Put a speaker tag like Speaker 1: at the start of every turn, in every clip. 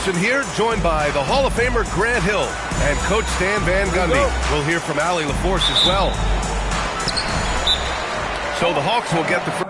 Speaker 1: possession here, joined by the Hall of Famer Grant Hill and Coach Stan Van Gundy. We'll hear from Allie LaForce as well. So the Hawks will get the first.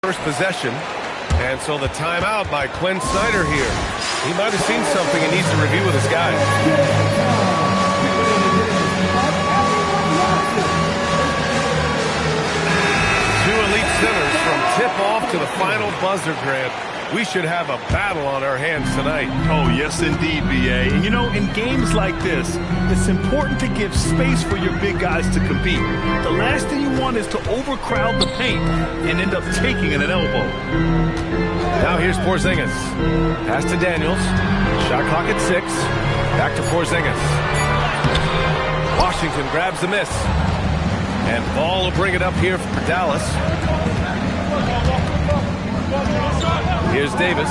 Speaker 1: First possession, and so the timeout by Quinn Snyder here. He might have seen something he needs to review with his guys. Two elite centers from tip-off to the final buzzer, Grant. We should have a battle on our hands tonight.
Speaker 2: Oh, yes, indeed, B.A. And, you know, in games like this, it's important to give space for your big guys to compete. The last thing you want is to overcrowd the paint and end up taking an elbow.
Speaker 1: Now here's Porzingis. Pass to Daniels. Shot clock at 6. Back to Porzingis. Washington grabs the miss. And Ball will bring it up here for Dallas. Here's Davis,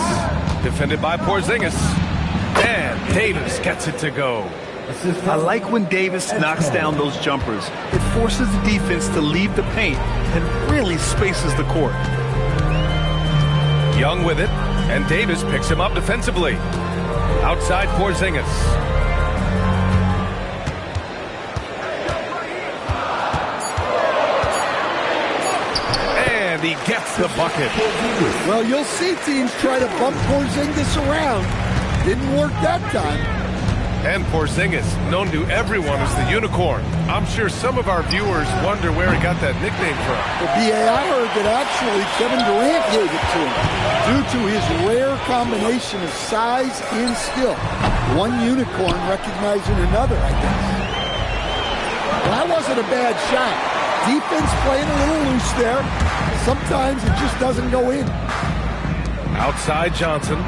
Speaker 1: defended by Porzingis. And Davis gets it to go.
Speaker 2: I like when Davis knocks down those jumpers. It forces the defense to leave the paint and really spaces the court.
Speaker 1: Young with it, and Davis picks him up defensively. Outside Porzingis. And he gets the bucket.
Speaker 3: Well, you'll see teams try to bump Porzingis around. Didn't work that time.
Speaker 1: And Porzingis, known to everyone as the unicorn. I'm sure some of our viewers wonder where he got that nickname from.
Speaker 3: Well, B.A., I heard that actually Kevin Durant gave it to him due to his rare combination of size and skill. One unicorn recognizing another, I guess. Well, that wasn't a bad shot. Defense playing a little loose there. Sometimes it just doesn't go in.
Speaker 1: Outside Johnson.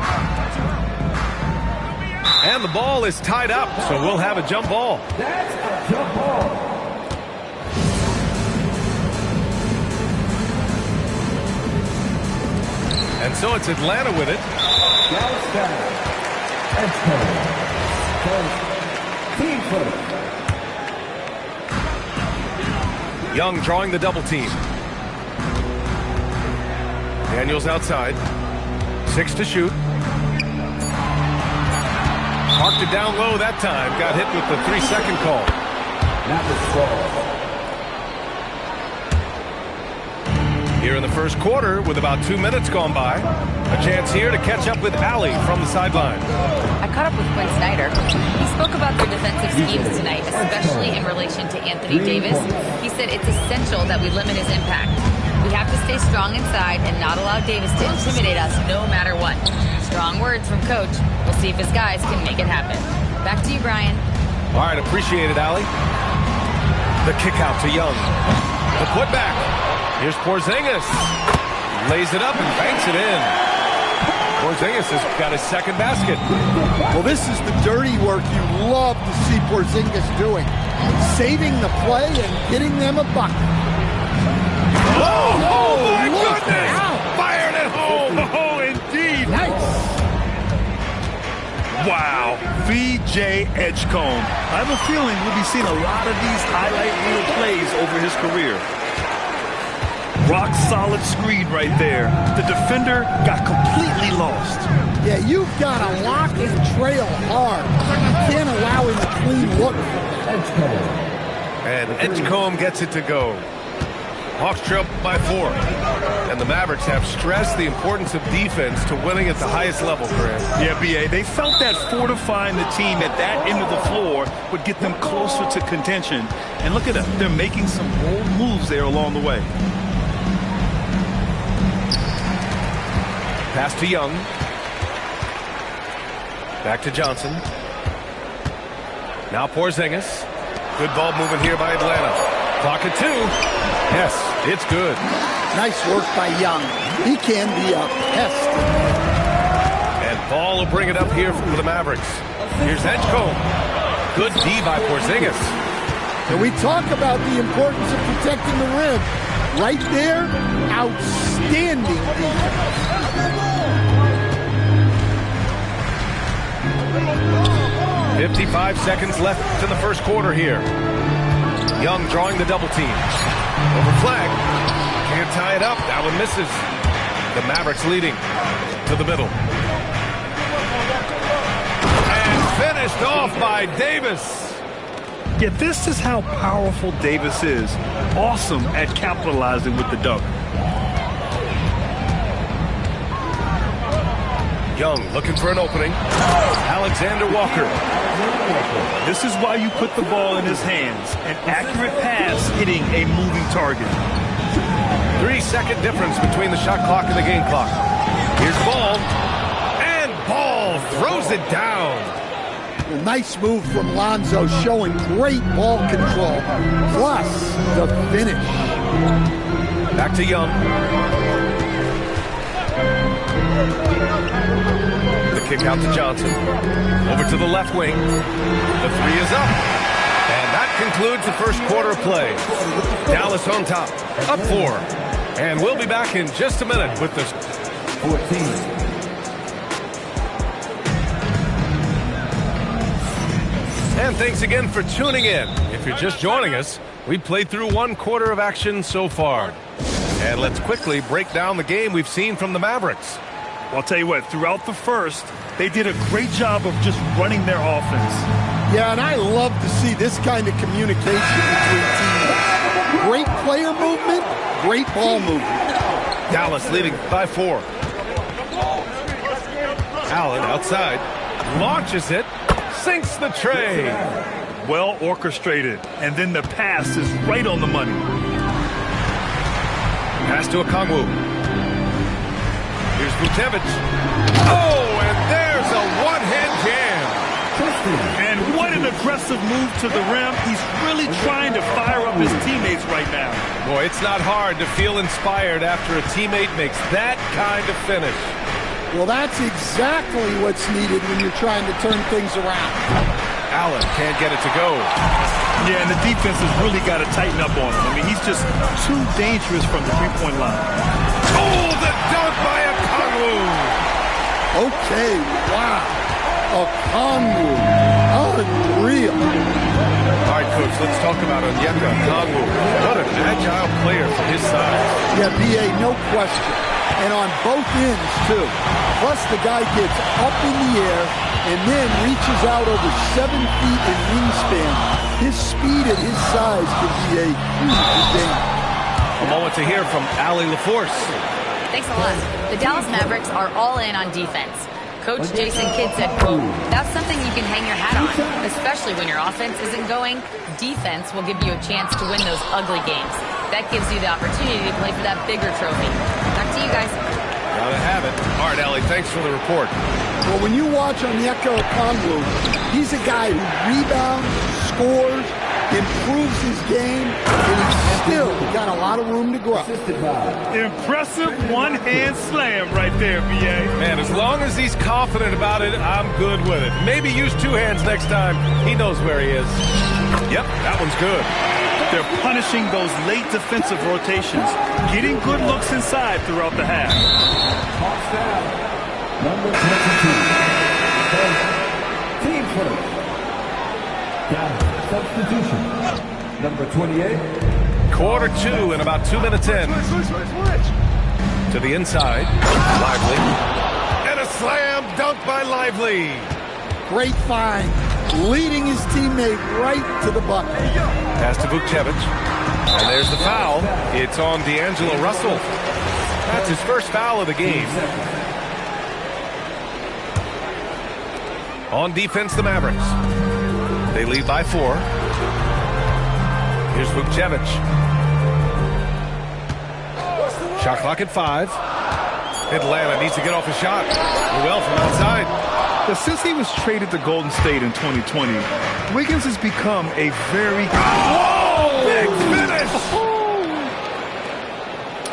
Speaker 1: And the ball is tied up, so we'll have a jump ball.
Speaker 4: That's a jump ball.
Speaker 1: And so it's Atlanta with it.
Speaker 4: Dallas down. Team first.
Speaker 1: Young drawing the double team. Daniels outside. 6 to shoot. Marked it down low that time. Got hit with the 3-second call. Here in the first quarter with about 2 minutes gone by. A chance here to catch up with Allie from the sideline.
Speaker 5: I caught up with Quinn Snyder. He spoke about their defensive schemes tonight, especially in relation to Anthony Davis. He said it's essential that we limit his impact. We have to stay strong inside and not allow Davis to intimidate us no matter what. Strong words from Coach. We'll see if his guys can make it happen. Back to you, Brian.
Speaker 1: All right, appreciate it, Allie. The kick out to Young. The putback. Here's Porzingis. Lays it up and banks it in. Porzingis has got his second basket.
Speaker 3: Well, this is the dirty work you love to see Porzingis doing. Saving the play and getting them a bucket.
Speaker 1: Oh my goodness! Fired it home! Oh, indeed!
Speaker 3: Nice!
Speaker 2: Wow, V.J. Edgecombe. I have a feeling we'll be seeing a lot of these highlight reel plays over his career. Rock-solid screen right there. The defender got completely lost.
Speaker 3: Yeah, you've got to lock and trail hard. You can't allow him a clean look.
Speaker 1: And Edgecombe gets it to go. Hawks trail by 4. And the Mavericks have stressed the importance of defense to winning at the highest level, Grant.
Speaker 2: Yeah, B.A., they felt that fortifying the team at that end of the floor would get them closer to contention. And look at them. They're making some bold moves there along the way.
Speaker 1: Pass to Young. Back to Johnson. Now Porzingis. Good ball movement here by Atlanta. Clock at 2. Yes, it's good.
Speaker 3: Nice work by Young. He can be a pest.
Speaker 1: And Ball will bring it up here for the Mavericks. Here's Edgecombe. Good D by Porzingis.
Speaker 3: And we talk about the importance of protecting the rim. Right there, outstanding defense.
Speaker 1: 55 seconds left in the first quarter here. Young drawing the double team. Over flag. Can't tie it up. That one misses. The Mavericks leading to the middle. And finished off by Davis.
Speaker 2: Yeah, this is how powerful Davis is. Awesome at capitalizing with the dunk.
Speaker 1: Young looking for an opening. Alexander Walker.
Speaker 2: This is why you put the ball in his hands. An accurate pass hitting a moving target.
Speaker 1: 3-second difference between the shot clock and the game clock. Here's Ball. And Ball throws it down.
Speaker 3: A nice move from Lonzo, showing great ball control. Plus the finish.
Speaker 1: Back to Young. The kick out to Johnson. Over to the left wing. The 3 is up. And that concludes the first quarter of play. Dallas on top. Up 4. And we'll be back in just a minute with this.
Speaker 4: 14.
Speaker 1: And thanks again for tuning in. If you're just joining us, we played through 1 quarter of action so far. And let's quickly break down the game we've seen from the Mavericks.
Speaker 2: Well, I'll tell you what, throughout the first, they did a great job of just running their offense.
Speaker 3: Yeah, and I love to see this kind of communication between teams. Great player movement, great ball movement.
Speaker 1: Dallas leading by 4. Allen outside. Launches it. Sinks the tray.
Speaker 2: Well orchestrated. And then the pass is right on the money.
Speaker 1: Pass to Okongwu. Here's Vucevic. Oh, and there's a one-hand jam.
Speaker 2: And what an aggressive move to the rim. He's really trying to fire up his teammates right now.
Speaker 1: Boy, it's not hard to feel inspired after a teammate makes that kind of finish.
Speaker 3: Well, that's exactly what's needed when you're trying to turn things around.
Speaker 1: Allen can't get it to go.
Speaker 2: Yeah, and the defense has really got to tighten up on him. I mean, he's just too dangerous from the three-point line.
Speaker 1: Oh, the dunk by Okongwu.
Speaker 3: Okay, wow. Okongwu, unreal.
Speaker 1: All right, Coach, let's talk about Onyeka Okongwu. What an agile player for his size.
Speaker 3: Yeah, B.A., no question. And on both ends, too. Plus, the guy gets up in the air and then reaches out over 7 feet in wingspan. His speed at his size can be a huge advantage.
Speaker 1: A moment to hear from Allie LaForce.
Speaker 5: Thanks a lot. The Dallas Mavericks are all in on defense. Coach Jason Kidd said, quote, "That's something you can hang your hat on, especially when your offense isn't going. Defense will give you a chance to win those ugly games. That gives you the opportunity to play for that bigger trophy." Back to you guys.
Speaker 1: Gotta have it. All right, Allie, thanks for the report.
Speaker 3: Well, when you watch Onyeka Okongwu, he's a guy who rebounds, scores, improves his game, and he's still got a lot of room to grow.
Speaker 2: Impressive one-hand slam right there, B.A.
Speaker 1: Man, as long as he's confident about it, I'm good with it. Maybe use 2 hands next time. He knows where he is. Yep, that one's good.
Speaker 2: They're punishing those late defensive rotations, getting good looks inside throughout the half.
Speaker 4: Number 22. Team first. Down. Substitution. Number 28.
Speaker 1: Quarter 2 and about 2 minutes in. To the inside. Lively. And a slam dunk by Lively.
Speaker 3: Great find. Leading his teammate right to the bucket.
Speaker 1: Pass to Vukcevic. And there's the foul. It's on D'Angelo Russell. That's his first foul of the game. On defense, the Mavericks. They lead by 4. Here's Vukcevic. Shot clock at 5. Atlanta needs to get off a shot. Well from outside.
Speaker 2: But since he was traded to Golden State in 2020, Wiggins has become a very...
Speaker 1: Whoa! Big finish!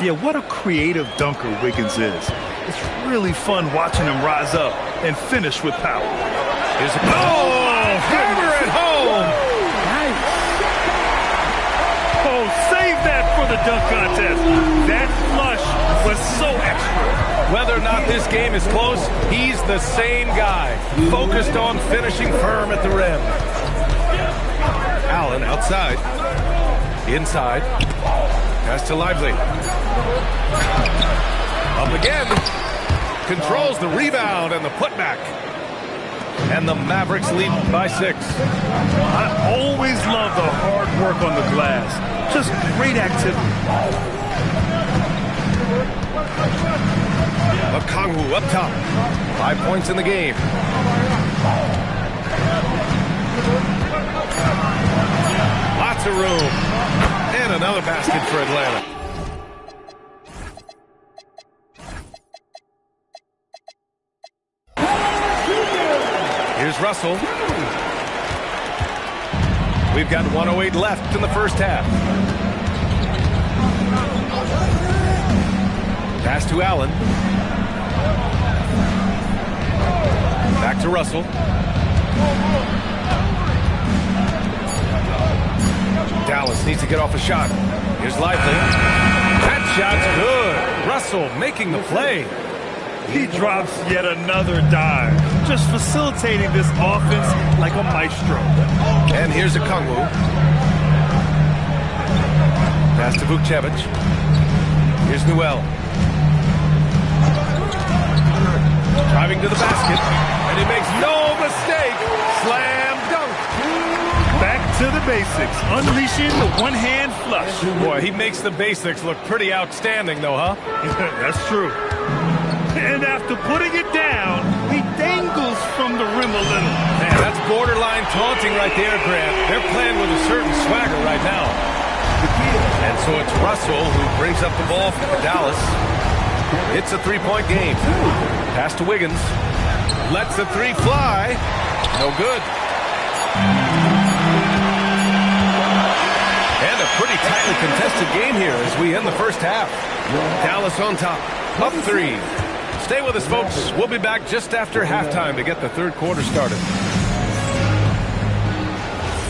Speaker 2: Yeah, what a creative dunker Wiggins is. It's really fun watching him rise up and finish with power.
Speaker 1: Here's a hammer at home!
Speaker 3: Nice.
Speaker 2: Oh, save that for the dunk contest. That flush was so extra.
Speaker 1: Whether or not this game is close, he's the same guy, focused on finishing firm at the rim. Allen outside. Inside. Pass to Lively. Up again. Controls the rebound and the putback. And the Mavericks lead by 6.
Speaker 2: I always love the hard work on the glass. Just great activity.
Speaker 1: Okongwu up top. 5 points in the game. Lots of room. And another basket for Atlanta. Here's Russell. We've got 1:08 left in the first half. Pass to Allen. Back to Russell. Dallas needs to get off a shot. Here's Lively. That shot's good. Russell making the play.
Speaker 2: He drops yet another dive, just facilitating this offense like a maestro.
Speaker 1: And here's Okongwu. Pass to Vukcevic. Here's Newell. Driving to the basket, and he makes no mistake. Slam dunk.
Speaker 2: Back to the basics, unleashing the one-hand flush.
Speaker 1: Boy, he makes the basics look pretty outstanding, though, huh?
Speaker 2: That's true. And after putting it down, he dangles from the rim a little.
Speaker 1: Man, that's borderline taunting right there, Grant. They're playing with a certain swagger right now. And so it's Russell who brings up the ball for Dallas. It's a 3-point game. Pass to Wiggins. Lets the 3 fly. No good. And a pretty tightly contested game here as we end the first half. Dallas on top. Up 3. Stay with us, folks. We'll be back just after halftime to get the third quarter started.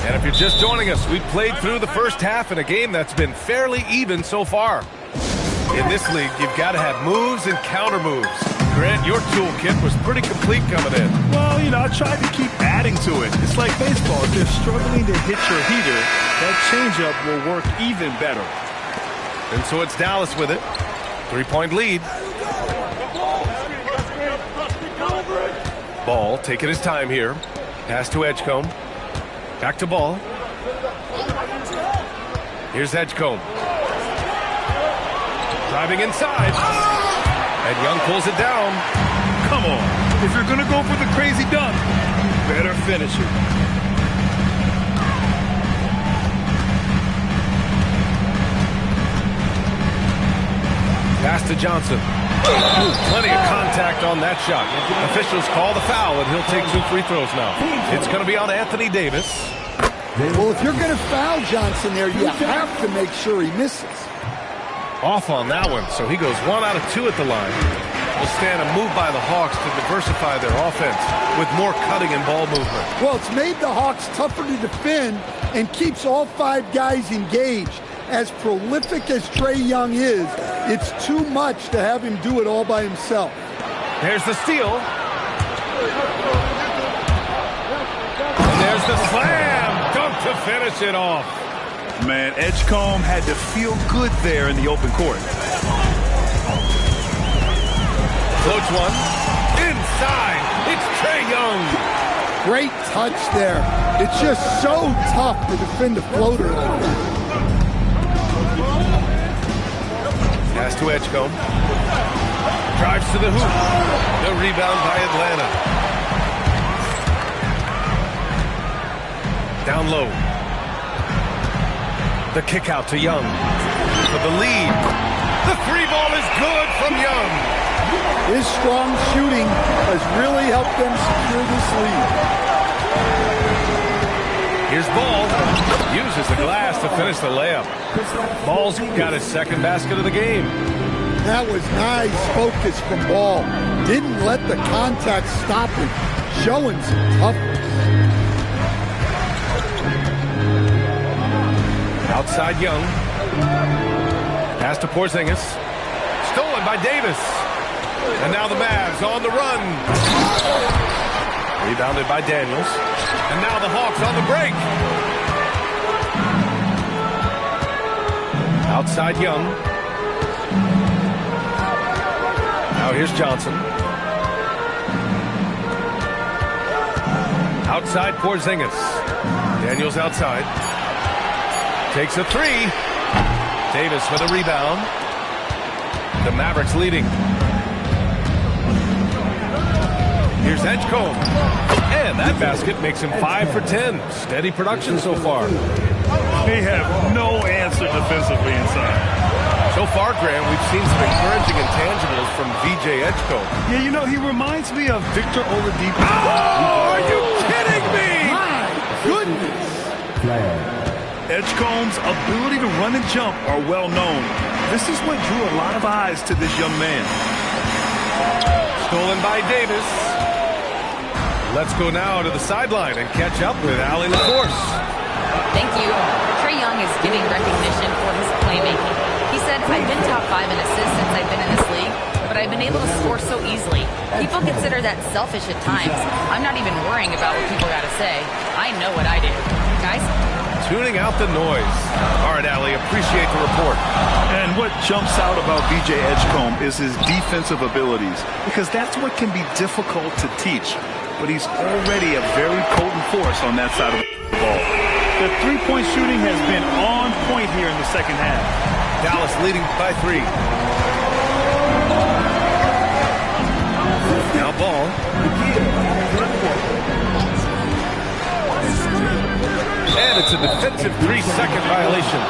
Speaker 1: And if you're just joining us, we've played through the first half in a game that's been fairly even so far. In this league, you've got to have moves and counter moves. Grant, your toolkit was pretty complete coming in.
Speaker 2: Well, I tried to keep adding to it. It's like baseball. If you're struggling to hit your heater, that changeup will work even better.
Speaker 1: And so it's Dallas with it. 3-point lead. Ball taking his time here. Pass to Edgecombe. Back to Ball. Here's Edgecombe. Driving inside. And Young pulls it down.
Speaker 2: Come on. If you're going to go for the crazy dunk, better finish it.
Speaker 1: Pass to Johnson. Ooh, plenty of contact on that shot. Officials call the foul, and he'll take 2 free throws now. It's going to be on Anthony Davis.
Speaker 3: Well, if you're going to foul Johnson there, you have to make sure he misses.
Speaker 1: Off on that one, so he goes 1 out of 2 at the line. Will stand a move by the Hawks to diversify their offense with more cutting and ball movement.
Speaker 3: Well, it's made the Hawks tougher to defend and keeps all 5 guys engaged. As prolific as Trae Young is, it's too much to have him do it all by himself.
Speaker 1: There's the steal. And there's the slam dunk to finish it off.
Speaker 2: Man, Edgecombe had to feel good there in the open court.
Speaker 1: Floats one. Inside. It's Trae Young.
Speaker 3: Great touch there. It's just so tough to defend a floater like that.
Speaker 1: Pass to Edgecombe. Drives to the hoop. The rebound by Atlanta. Down low. The kick out to Young. For the lead. The three ball is good from Young.
Speaker 3: His strong shooting has really helped them secure this lead.
Speaker 1: Here's Ball. Uses the glass to finish the layup. Ball's got his second basket of the game.
Speaker 3: That was nice focus from Ball. Didn't let the contact stop him. Showing some toughness.
Speaker 1: Outside Young. Pass to Porzingis. Stolen by Davis. And now the Mavs on the run. Rebounded by Daniels. And now the Hawks on the break. Outside Young. Now here's Johnson. Outside Porzingis. Daniels outside. Takes a three. Davis with a rebound. The Mavericks leading. Here's Edgecombe. And that basket makes him 5 for 10. Steady production so far.
Speaker 2: They have no answer defensively inside.
Speaker 1: So far, Graham, we've seen some encouraging intangibles from VJ Edgecombe.
Speaker 2: Yeah, you know, he reminds me of Victor Oladipo.
Speaker 1: Oh, are you kidding me?
Speaker 3: My goodness.
Speaker 2: Edgecombe's ability to run and jump are well known. This is what drew a lot of eyes to this young man.
Speaker 1: Stolen by Davis. Let's go now to the sideline and catch up with Allie LaForce.
Speaker 5: Thank you. Trae Young is getting recognition for his playmaking. He said, I've been top 5 in assists since I've been in this league, but I've been able to score so easily. People consider that selfish at times. I'm not even worrying about what people got to say. I know what I do. Guys?
Speaker 1: Tuning out the noise. All right, Allie, appreciate the report.
Speaker 2: And what jumps out about VJ Edgecombe is his defensive abilities, because that's what can be difficult to teach. But he's already a very potent force on that side of the ball. The three-point shooting has been on point here in the second half.
Speaker 1: Dallas leading by 3. Now Ball. And it's a defensive 3-second violation.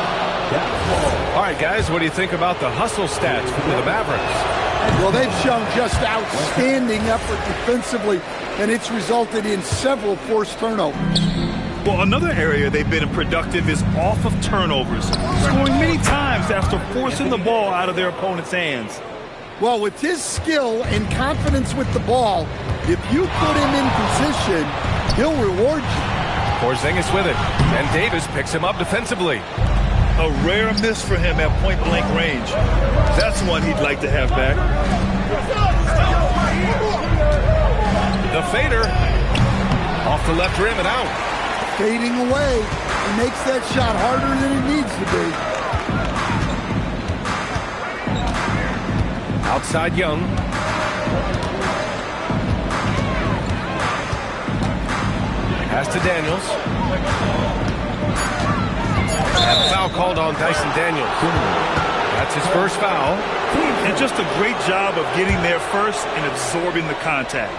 Speaker 1: All right, guys, what do you think about the hustle stats for the Mavericks?
Speaker 3: Well, they've shown just outstanding effort defensively, and it's resulted in several forced turnovers.
Speaker 2: Well, another area they've been productive is off of turnovers, scoring many times after forcing the ball out of their opponent's hands.
Speaker 3: Well, with his skill and confidence with the ball, if you put him in position, he'll reward you.
Speaker 1: Porzingis with it, and Davis picks him up defensively.
Speaker 2: A rare miss for him at point-blank range. That's one he'd like to have back.
Speaker 1: The fader off the left rim and out.
Speaker 3: Fading away. He makes that shot harder than it needs to be.
Speaker 1: Outside Young. Pass to Daniels. And foul called on Dyson Daniels. That's his first foul.
Speaker 2: And just a great job of getting there first and absorbing the contact.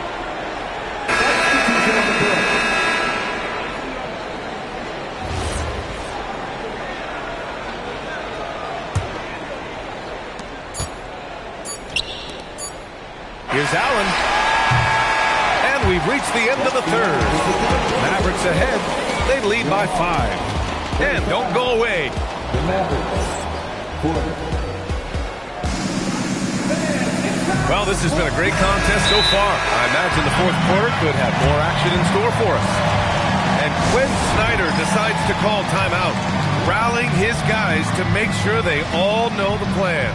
Speaker 1: Here's Allen. And we've reached the end of the third. Mavericks ahead. They lead by 5. And don't go away. Well, this has been a great contest so far. I imagine the fourth quarter could have more action in store for us. And Quinn Snyder decides to call timeout, rallying his guys to make sure they all know the plan.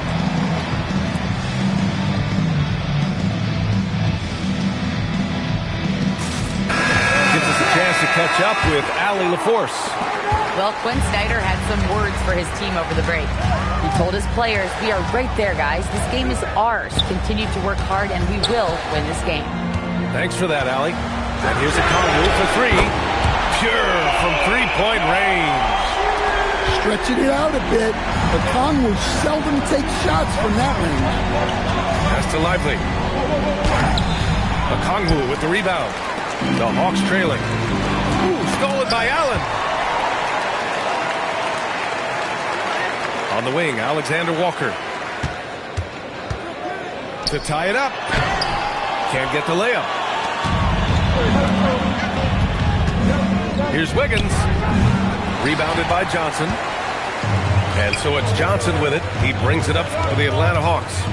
Speaker 1: Gives us a chance to catch up with Allie LaForce.
Speaker 5: Well, Quinn Snyder had some words for his team over the break. He told his players, "We are right there, guys. This game is ours. Continue to work hard, and we will win this game."
Speaker 1: Thanks for that, Allie. And here's a Kongwu for three. Pure from three-point range.
Speaker 3: Stretching it out a bit, but Kongwu seldom takes shots from that range.
Speaker 1: Pass to Lively. Kongwu with the rebound. The Hawks trailing. Ooh, stolen by Allen. On the wing, Alexander Walker. To tie it up. Can't get the layup. Here's Wiggins. Rebounded by Johnson. And so it's Johnson with it. He brings it up for the Atlanta Hawks.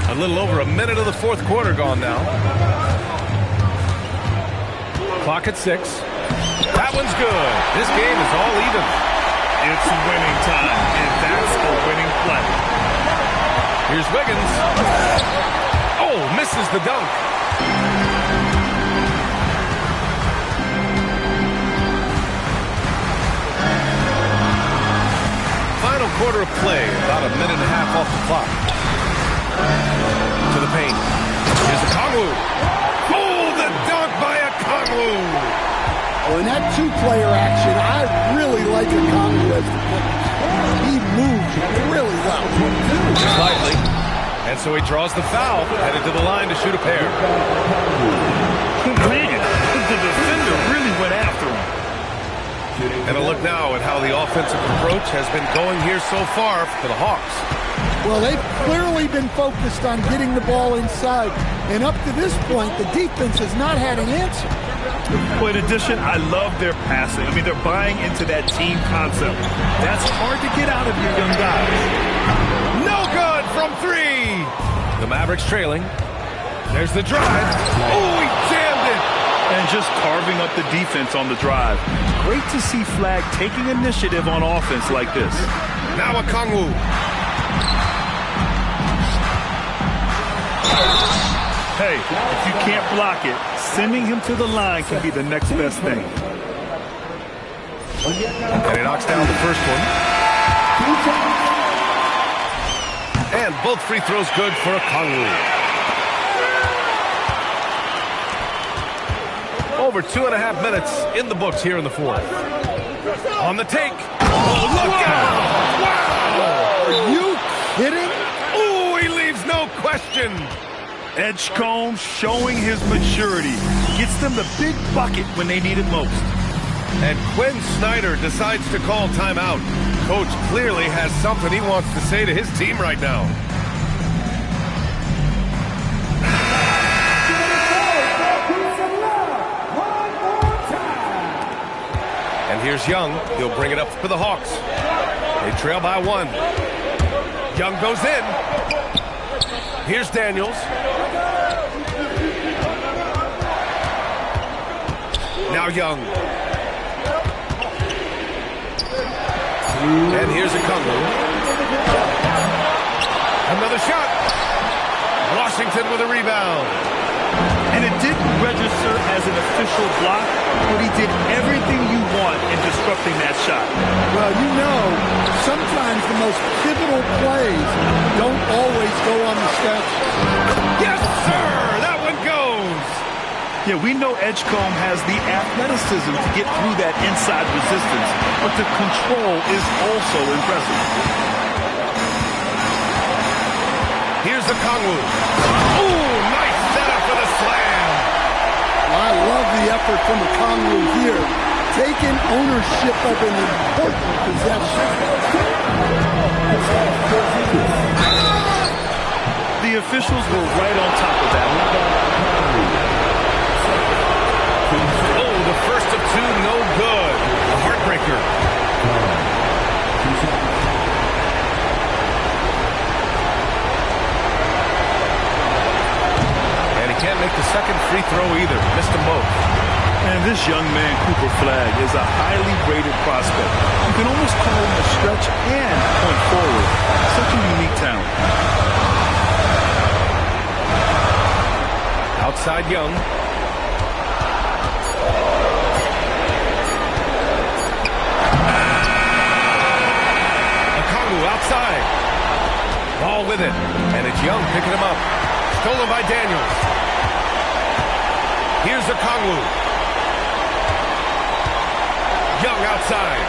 Speaker 1: A little over a minute of the fourth quarter gone now. Clock at 6. That one's good. This game is all even.
Speaker 2: It's winning time, and that's a winning play.
Speaker 1: Here's Wiggins. Oh, misses the dunk. Final quarter of play, about a minute and a half off the clock. To the paint. Here's the Kongwu. Oh, the dunk by a Kongwu.
Speaker 3: Well, in that two-player action, I really like a Kongwu as the player. He moves really well.
Speaker 1: Slightly. And so he draws the foul, headed to the line to shoot a pair.
Speaker 2: Man, the defender really went after him.
Speaker 1: And a look now at how the offensive approach has been going here so far for the Hawks.
Speaker 3: Well, they've clearly been focused on getting the ball inside. And up to this point, the defense has not had an answer.
Speaker 2: Well, in addition, I love their passing. I mean, they're buying into that team concept. That's hard to get out of your young guys.
Speaker 1: No good from three. The Mavericks trailing. There's the drive. Oh, he jammed it.
Speaker 2: And just carving up the defense on the drive. Great to see Flag taking initiative on offense like this.
Speaker 1: Now a Kongwu.
Speaker 2: Hey, if you can't block it, sending him to the line can be the next best thing.
Speaker 1: And he knocks down the first one. And both free throws good for a Kongwu. Over 2.5 minutes in the books here in the fourth. On the take. Oh, look out! Wow!
Speaker 3: Are you kidding?
Speaker 1: Oh, he leaves no question.
Speaker 2: Edgecombe showing his maturity. Gets them the big bucket when they need it most.
Speaker 1: And Quinn Snyder decides to call timeout. Coach clearly has something he wants to say to his team right now. And here's Young. He'll bring it up for the Hawks. They trail by 1. Young goes in. Here's Daniels. Now Young. And here's a Kongwu. Another shot. Washington with a rebound.
Speaker 2: And it didn't register as an official block, but he did everything you want in disrupting that shot.
Speaker 3: Well, you know, sometimes the most pivotal plays don't always go on the stretch.
Speaker 1: Yes, sir! That one goes!
Speaker 2: Yeah, we know Edgecombe has the athleticism to get through that inside resistance, but the control is also impressive.
Speaker 1: Here's the Kongwu. Ooh, nice setup for the slam.
Speaker 3: I love the effort from the Kongwu here, taking ownership of an important possession.
Speaker 2: The officials were right on top of that.
Speaker 1: Oh, the first of two, no good. A heartbreaker. And he can't make the second free throw either. Missed them both.
Speaker 2: And this young man, Cooper Flag, is a highly rated prospect. You can almost call him a stretch and point forward. Such a unique talent.
Speaker 1: Outside Young. outside. Ball with it. And it's Young picking him up. Stolen by Daniels. Here's Okongwu. Young outside.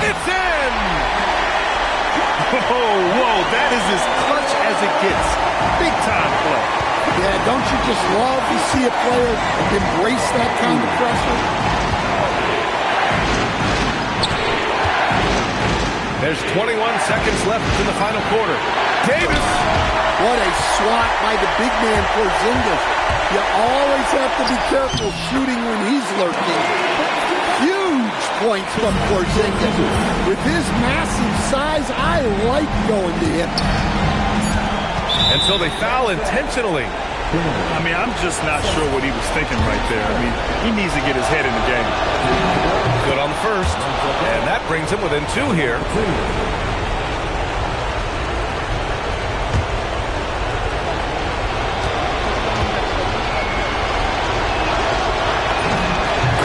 Speaker 1: It's in!
Speaker 2: Whoa, that is as clutch as it gets. Big time play.
Speaker 3: Yeah, don't you just love to see a player embrace that kind of pressure?
Speaker 1: There's 21 seconds left in the final quarter. Davis!
Speaker 3: What a swat by the big man Porzingis. You always have to be careful shooting when he's lurking. Huge points from Porzingis. With his massive size, I like going to him.
Speaker 1: And so they foul intentionally.
Speaker 2: I mean, I'm just not sure what he was thinking right there. I mean, he needs to get his head in the game.
Speaker 1: Good on the first. And that brings him within 2 here.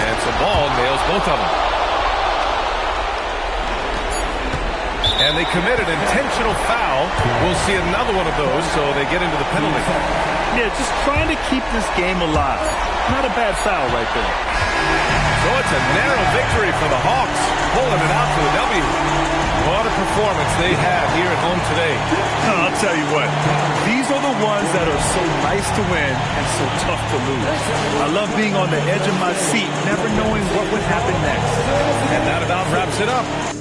Speaker 1: And so Ball nails both of them. And they committed an intentional foul. We'll see another one of those, so they get into the penalty.
Speaker 2: Yeah, just trying to keep this game alive. Not a bad foul right there.
Speaker 1: So it's a narrow victory for the Hawks, pulling it out for the W. What a performance they have here at home today.
Speaker 2: I'll tell you what, these are the ones that are so nice to win and so tough to lose. I love being on the edge of my seat, never knowing what would happen next.
Speaker 1: And that about wraps it up.